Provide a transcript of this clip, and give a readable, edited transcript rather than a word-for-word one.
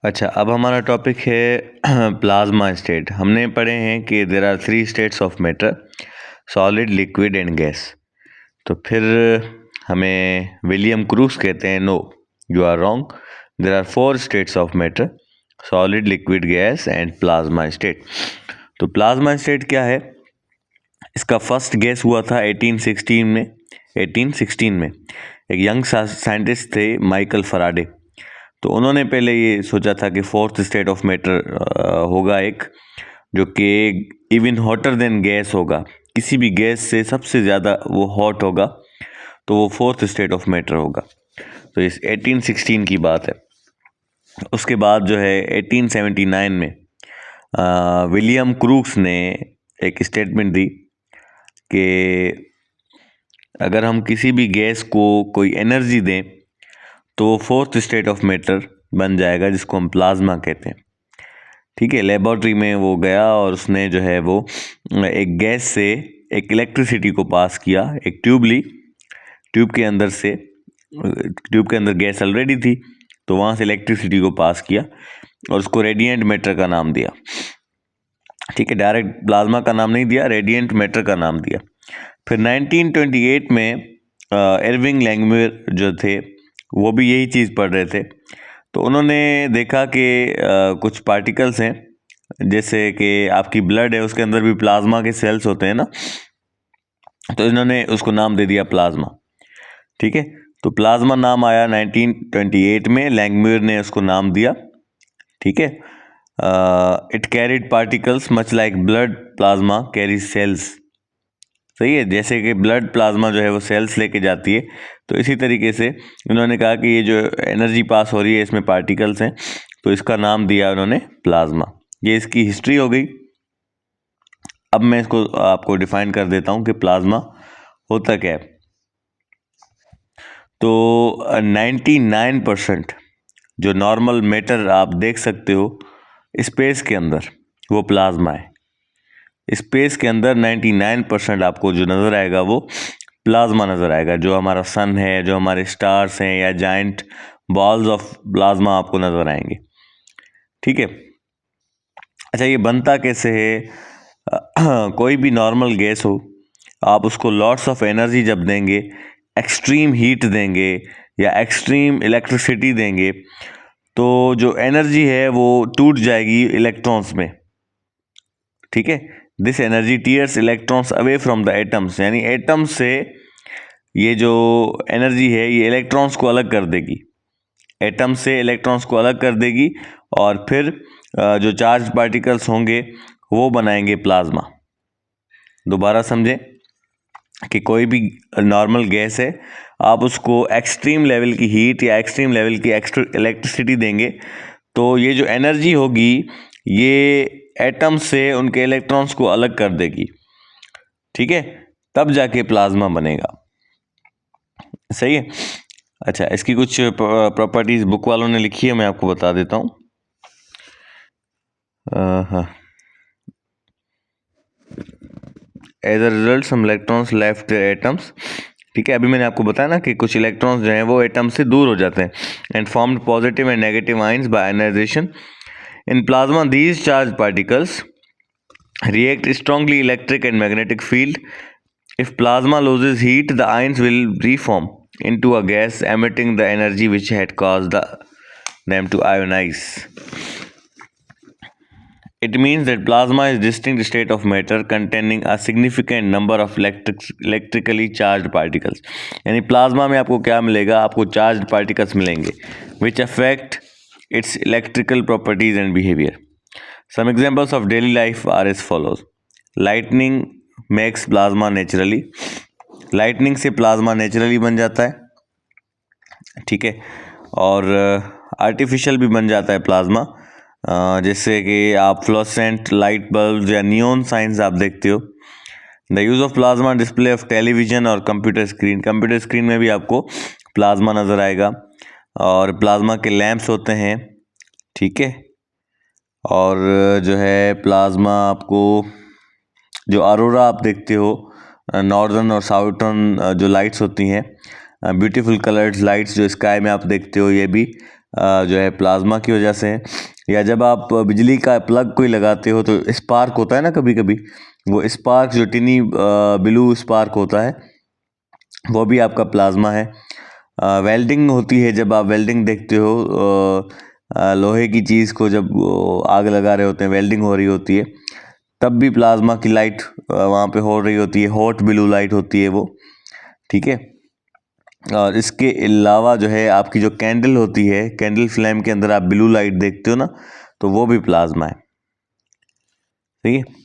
अच्छा, अब हमारा टॉपिक है प्लाज्मा स्टेट। हमने पढ़े हैं कि there are 3 states of matter, solid, liquid and gas. तो फिर हमें विलियम क्रूक्स कहते हैं no, you are wrong, there are 4 states of matter, solid, liquid, gas and plasma state. तो प्लाज्मा स्टेट क्या है? इसका फर्स्ट गैस हुआ था 1816 में। एक यंग साइंटिस्ट थे माइकल फराडे। तो उन्होंने पहले ये सोचा था कि फोर्थ स्टेट ऑफ मैटर होगा एक, जो कि इवन हॉटर देन गैस होगा, किसी भी गैस से सबसे ज़्यादा वो हॉट होगा, तो वो फोर्थ स्टेट ऑफ मैटर होगा। तो इस 1816 की बात है। उसके बाद जो है 1879 में विलियम क्रूक्स ने एक स्टेटमेंट दी कि अगर हम किसी भी गैस को कोई एनर्जी दें तो वो फोर्थ स्टेट ऑफ मैटर बन जाएगा, जिसको हम प्लाज्मा कहते हैं। ठीक है, लेबोरेटरी में वो गया और उसने जो है वो एक गैस से एक इलेक्ट्रिसिटी को पास किया। एक ट्यूब ली, ट्यूब के अंदर गैस ऑलरेडी थी, तो वहाँ से इलेक्ट्रिसिटी को पास किया और उसको रेडिएंट मैटर का नाम दिया। ठीक है, डायरेक्ट प्लाज्मा का नाम नहीं दिया, रेडिएंट मैटर का नाम दिया। फिर 1928 में एर्विंग लैंगम्यूर जो थे वो भी यही चीज़ पढ़ रहे थे। तो उन्होंने देखा कि कुछ पार्टिकल्स हैं, जैसे कि आपकी ब्लड है उसके अंदर भी प्लाज्मा के सेल्स होते हैं ना, तो इन्होंने उसको नाम दे दिया प्लाज्मा। ठीक है, तो प्लाज्मा नाम आया 1928 में, लैंगम्यूर ने उसको नाम दिया। ठीक है, it carried particles much like blood plasma carry cells. सही है, जैसे कि ब्लड प्लाज्मा जो है वो सेल्स लेके जाती है, तो इसी तरीके से उन्होंने कहा कि ये जो एनर्जी पास हो रही है इसमें पार्टिकल्स हैं, तो इसका नाम दिया उन्होंने प्लाज्मा। ये इसकी हिस्ट्री हो गई। अब मैं इसको आपको डिफाइन कर देता हूँ कि प्लाज्मा होता क्या है। तो 99% जो नॉर्मल मैटर आप देख सकते हो स्पेस के अंदर, वो प्लाज्मा है। स्पेस के अंदर 99% आपको जो नज़र आएगा वो प्लाज्मा नज़र आएगा। जो हमारा सन है, जो हमारे स्टार्स हैं, या जाइंट बॉल्स ऑफ प्लाज्मा आपको नज़र आएंगे। ठीक है, अच्छा ये बनता कैसे है? कोई भी नॉर्मल गैस हो, आप उसको लॉट्स ऑफ एनर्जी जब देंगे, एक्सट्रीम हीट देंगे या एक्सट्रीम इलेक्ट्रिसिटी देंगे, तो जो एनर्जी है वो टूट जाएगी इलेक्ट्रॉन्स में। ठीक है, this energy tears electrons away from the atoms, यानी एटम्स से ये जो एनर्जी है ये इलेक्ट्रॉन्स को अलग कर देगी, एटम से इलेक्ट्रॉन्स को अलग कर देगी, और फिर जो चार्ज पार्टिकल्स होंगे वो बनाएंगे प्लाज्मा। दोबारा समझें कि कोई भी नॉर्मल गैस है, आप उसको एक्सट्रीम लेवल की हीट या एक्सट्रीम लेवल की इलेक्ट्रिसिटी देंगे, तो ये जो एनर्जी होगी ये एटम से उनके इलेक्ट्रॉन्स को अलग कर देगी। ठीक है, तब जाके प्लाज्मा बनेगा। सही है, अच्छा इसकी कुछ प्रॉपर्टीज बुक वालों ने लिखी है, मैं आपको बता देता हूँ। हाँ, as a result some electrons left atoms. ठीक है, अभी मैंने आपको बताया ना कि कुछ इलेक्ट्रॉन्स जो हैं वो एटम से दूर हो जाते हैं, and formed positive and negative ions by ionisation in plasma. These charge particles react strongly electric and magnetic field. If plasma loses heat, the ions will reform into a gas, emitting the energy which had caused them to ionize. It means that plasma is a distinct state of matter containing a significant number of electrically charged particles. यानी plasma में आपको क्या मिलेगा? आपको charge particles मिलेंगे which affect its electrical properties and behavior. Some examples of daily life are as follows. Lightning makes plasma naturally. Lightning से plasma naturally बन जाता है। ठीक है, और आर्टिफिशियल भी बन जाता है प्लाज्मा, जैसे कि आप फ्लोसेंट लाइट बल्ब या नियॉन साइंस आप देखते हो। The use of plasma display of television और कंप्यूटर स्क्रीन। कंप्यूटर स्क्रीन में भी आपको प्लाज्मा नज़र आएगा, और प्लाज्मा के लैंप्स होते हैं। ठीक है, और जो है प्लाज्मा आपको जो अरोरा आप देखते हो, नॉर्दर्न और साउथर्न जो लाइट्स होती हैं, ब्यूटीफुल कलर्ड लाइट्स जो स्काई में आप देखते हो, ये भी जो है प्लाज्मा की वजह से है, या जब आप बिजली का प्लग कोई लगाते हो तो स्पार्क होता है ना कभी कभी, वो स्पार्क जो टिनी ब्लू स्पार्क होता है वो भी आपका प्लाज्मा है। वेल्डिंग होती है, जब आप वेल्डिंग देखते हो लोहे की चीज़ को जब आग लगा रहे होते हैं, वेल्डिंग हो रही होती है, तब भी प्लाज्मा की लाइट वहाँ पे हो रही होती है, हॉट ब्लू लाइट होती है वो, ठीक है। और इसके अलावा जो है आपकी जो कैंडल होती है, कैंडल फ्लेम के अंदर आप ब्लू लाइट देखते हो ना, तो वो भी प्लाज्मा है, ठीक है।